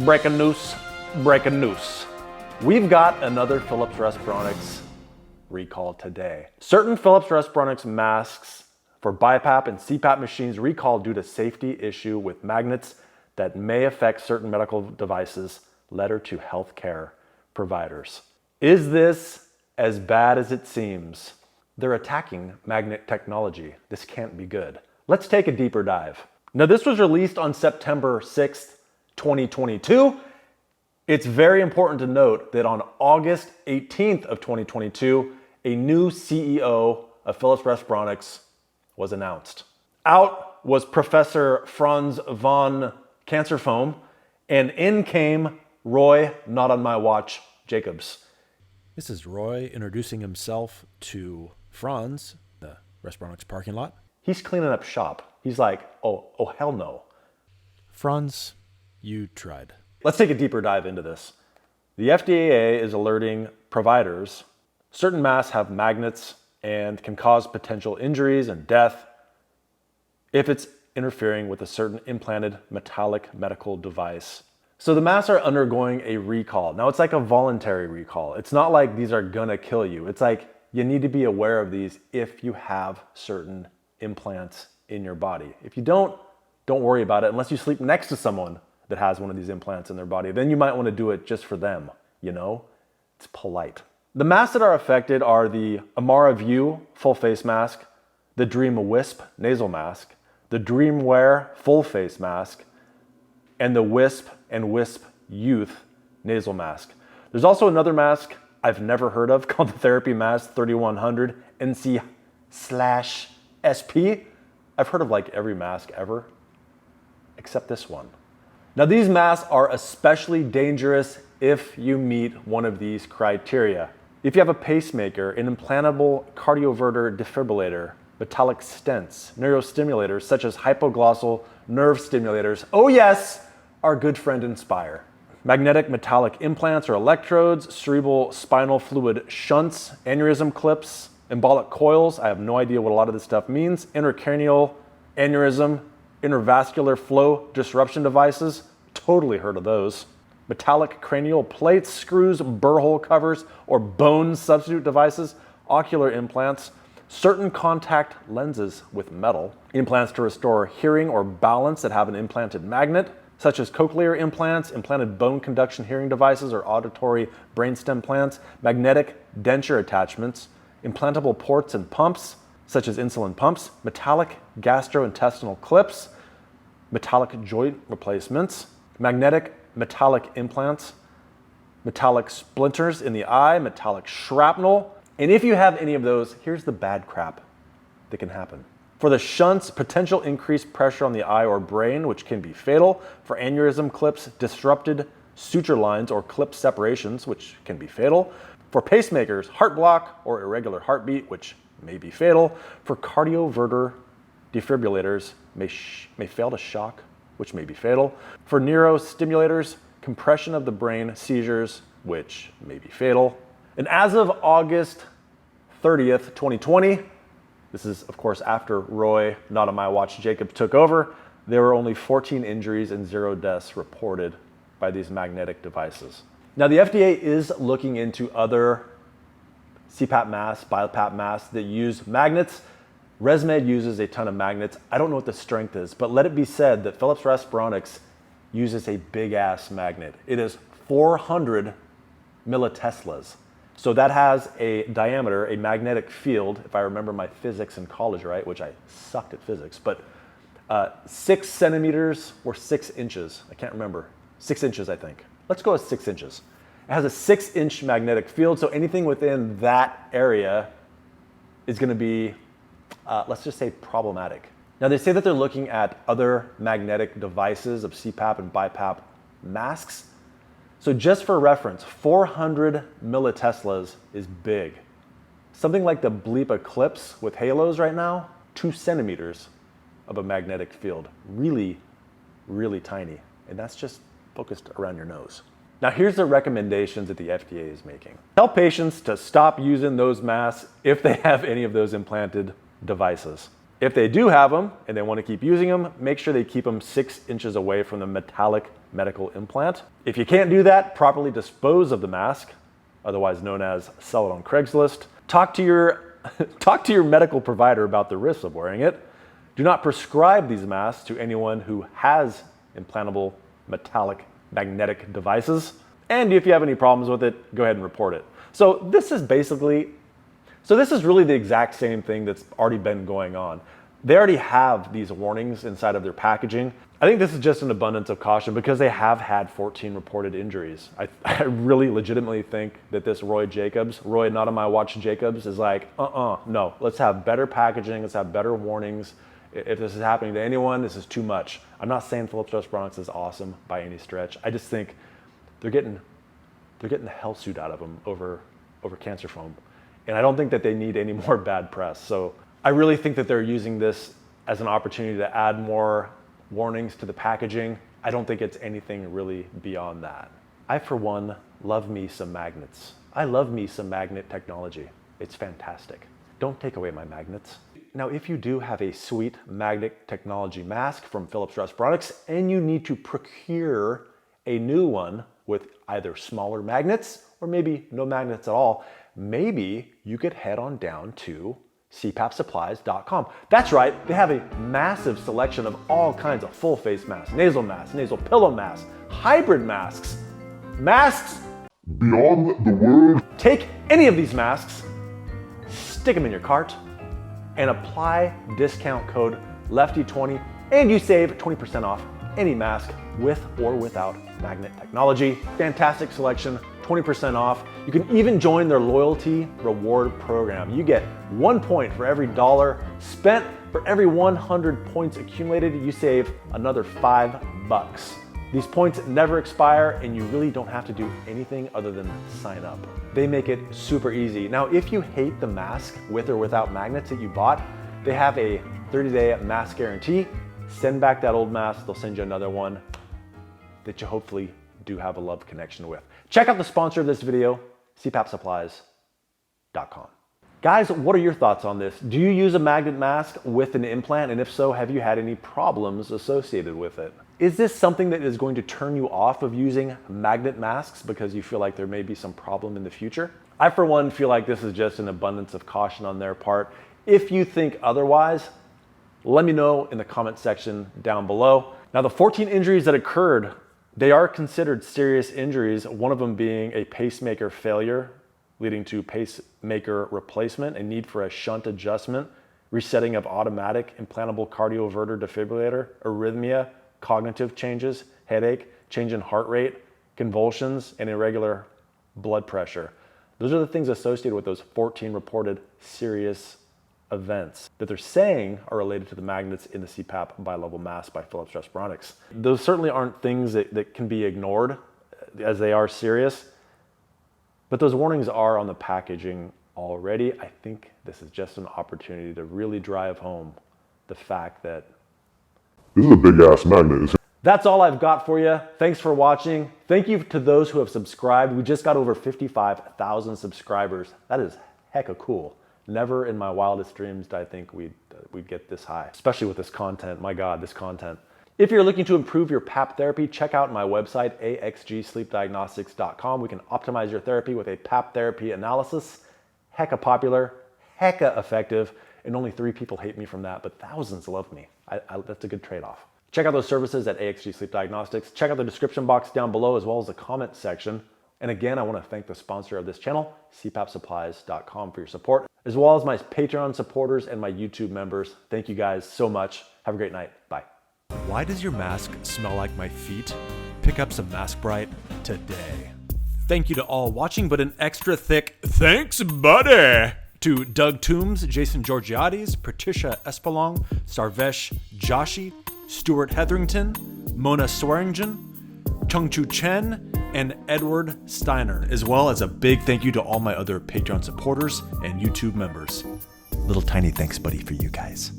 Breaking news, breaking news. We've got another Philips Respironics recall today. Certain Philips Respironics masks for BiPAP and CPAP machines recalled due to safety issue with magnets that may affect certain medical devices, letter to healthcare providers. Is this as bad as it seems? They're attacking magnet technology. This can't be good. Let's take a deeper dive. Now, this was released on September 6th, 2022. It's very important to note that on August 18th of 2022, a new CEO of Philips Respironics was announced. Out was Professor Franz von Cancerfoam, and in came Roy, not on my watch, Jacobs. This is Roy introducing himself to Franz, the Respironics parking lot. He's cleaning up shop. He's like, oh hell no. Franz, you tried. Let's take a deeper dive into this. The FDA is alerting providers certain masks have magnets and can cause potential injuries and death if it's interfering with a certain implanted metallic medical device. So the masks are undergoing a recall. Now it's like a voluntary recall. It's not like these are gonna kill you. It's like you need to be aware of these if you have certain implants in your body. If you don't worry about it unless you sleep next to someone that has one of these implants in their body. Then you might want to do it just for them, you know? It's polite. The masks that are affected are the Amara View full face mask, the Dream Wisp nasal mask, the Dream Wear full face mask, and the Wisp and Wisp Youth nasal mask. There's also another mask I've never heard of called the Therapy Mask 3100 NC/SP. I've heard of like every mask ever, except this one. Now these masks are especially dangerous if you meet one of these criteria. If you have a pacemaker, an implantable cardioverter defibrillator, metallic stents, neurostimulators such as hypoglossal nerve stimulators, oh yes, our good friend Inspire. Magnetic metallic implants or electrodes, cerebral spinal fluid shunts, aneurysm clips, embolic coils, I have no idea what a lot of this stuff means, intracranial aneurysm, intervascular flow disruption devices, totally heard of those. Metallic cranial plates, screws, burr hole covers, or bone substitute devices, ocular implants, certain contact lenses with metal, implants to restore hearing or balance that have an implanted magnet, such as cochlear implants, implanted bone conduction hearing devices, or auditory brainstem implants, magnetic denture attachments, implantable ports and pumps, such as insulin pumps, metallic gastrointestinal clips, metallic joint replacements, magnetic metallic implants, metallic splinters in the eye, metallic shrapnel. And if you have any of those, here's the bad crap that can happen. For the shunts, potential increased pressure on the eye or brain, which can be fatal. For aneurysm clips, disrupted suture lines or clip separations, which can be fatal. For pacemakers, heart block or irregular heartbeat, which may be fatal. For cardioverter defibrillators, may fail to shock, which may be fatal. For neurostimulators, compression of the brain, seizures, which may be fatal. And as of August 30th, 2020, this is of course after Roy, not on my watch, Jacob took over, there were only 14 injuries and 0 deaths reported by these magnetic devices. Now the FDA is looking into other CPAP masks, BiPAP masks that use magnets. ResMed uses a ton of magnets. I don't know what the strength is, but let it be said that Philips Respironics uses a big ass magnet. It is 400 milliteslas. So that has a diameter, a magnetic field, if I remember my physics in college right, which I sucked at physics, but 6 centimeters or 6 inches. I can't remember. 6 inches, I think. Let's go with 6 inches. It has a 6-inch magnetic field, so anything within that area is going to be, let's just say, problematic. Now they say that they're looking at other magnetic devices of CPAP and BiPAP masks. So just for reference, 400 milliteslas is big. Something like the Bleep Eclipse with halos right now, 2 centimeters of a magnetic field. Really, really tiny. And that's just focused around your nose. Now here's the recommendations that the FDA is making. Tell patients to stop using those masks if they have any of those implanted devices. If they do have them and they want to keep using them, make sure they keep them 6 inches away from the metallic medical implant. If you can't do that, properly dispose of the mask, otherwise known as sell it on Craigslist. Talk to your medical provider about the risks of wearing it. Do not prescribe these masks to anyone who has implantable metallic magnetic devices. And if you have any problems with it, go ahead and report it. So this is really the exact same thing that's already been going on. They already have these warnings inside of their packaging. I think this is just an abundance of caution because they have had 14 reported injuries. I really legitimately think that this Roy, not on my watch Jacobs, is like, no, let's have better packaging, let's have better warnings. If this is happening to anyone, this is too much. I'm not saying Philips Respironics is awesome by any stretch. I just think they're getting the hell suit out of them over cancer foam. And I don't think that they need any more bad press. So I really think that they're using this as an opportunity to add more warnings to the packaging. I don't think it's anything really beyond that. I, for one, love me some magnets. I love me some magnet technology. It's fantastic. Don't take away my magnets. Now, if you do have a sweet magnet technology mask from Philips Respironics and you need to procure a new one with either smaller magnets or maybe no magnets at all, maybe you could head on down to cpapsupplies.com. That's right, they have a massive selection of all kinds of full face masks, nasal pillow masks, hybrid masks beyond the word. Take any of these masks, stick them in your cart, and apply discount code LEFTY20 and you save 20% off any mask with or without magnet technology. Fantastic selection, 20% off. You can even join their loyalty reward program. You get 1 point for every $1 spent. For every 100 points accumulated, you save another $5. These points never expire and you really don't have to do anything other than sign up. They make it super easy. Now, if you hate the mask with or without magnets that you bought, they have a 30-day mask guarantee. Send back that old mask, they'll send you another one that you hopefully do have a love connection with. Check out the sponsor of this video, cpapsupplies.com. Guys, what are your thoughts on this? Do you use a magnet mask with an implant? And if so, have you had any problems associated with it? Is this something that is going to turn you off of using magnet masks because you feel like there may be some problem in the future? I, for one, feel like this is just an abundance of caution on their part. If you think otherwise, let me know in the comment section down below. Now, the 14 injuries that occurred, they are considered serious injuries, one of them being a pacemaker failure, leading to pacemaker replacement, a need for a shunt adjustment, resetting of automatic implantable cardioverter defibrillator, arrhythmia, cognitive changes, headache, change in heart rate, convulsions, and irregular blood pressure. Those are the things associated with those 14 reported serious events that they're saying are related to the magnets in the CPAP bi-level mask by Philips Respironics. Those certainly aren't things that can be ignored as they are serious, but those warnings are on the packaging already. I think this is just an opportunity to really drive home the fact that this is a big ass magnet. That's all I've got for you. Thanks for watching. Thank you to those who have subscribed. We just got over 55,000 subscribers. That is hecka cool. Never in my wildest dreams did I think we'd get this high, especially with this content. My God, this content. If you're looking to improve your PAP therapy, check out my website, axgsleepdiagnostics.com. We can optimize your therapy with a PAP therapy analysis. Hecka popular, hecka effective, and only 3 people hate me from that, but thousands love me. That's a good trade-off. Check out those services at AXG Sleep Diagnostics. Check out the description box down below as well as the comment section. And again, I want to thank the sponsor of this channel, cpapsupplies.com, for your support, as well as my Patreon supporters and my YouTube members. Thank you guys so much. Have a great night. Bye. Why does your mask smell like my feet? Pick up some Mask Bright today. Thank you to all watching, but an extra thick thanks, buddy, to Doug Toombs, Jason Georgiades, Patricia Espelong, Sarvesh Joshi, Stuart Hetherington, Mona Swearingen, Chung-Chu Chen, and Edward Steiner, as well as a big thank you to all my other Patreon supporters and YouTube members. Little tiny thanks, buddy, for you guys.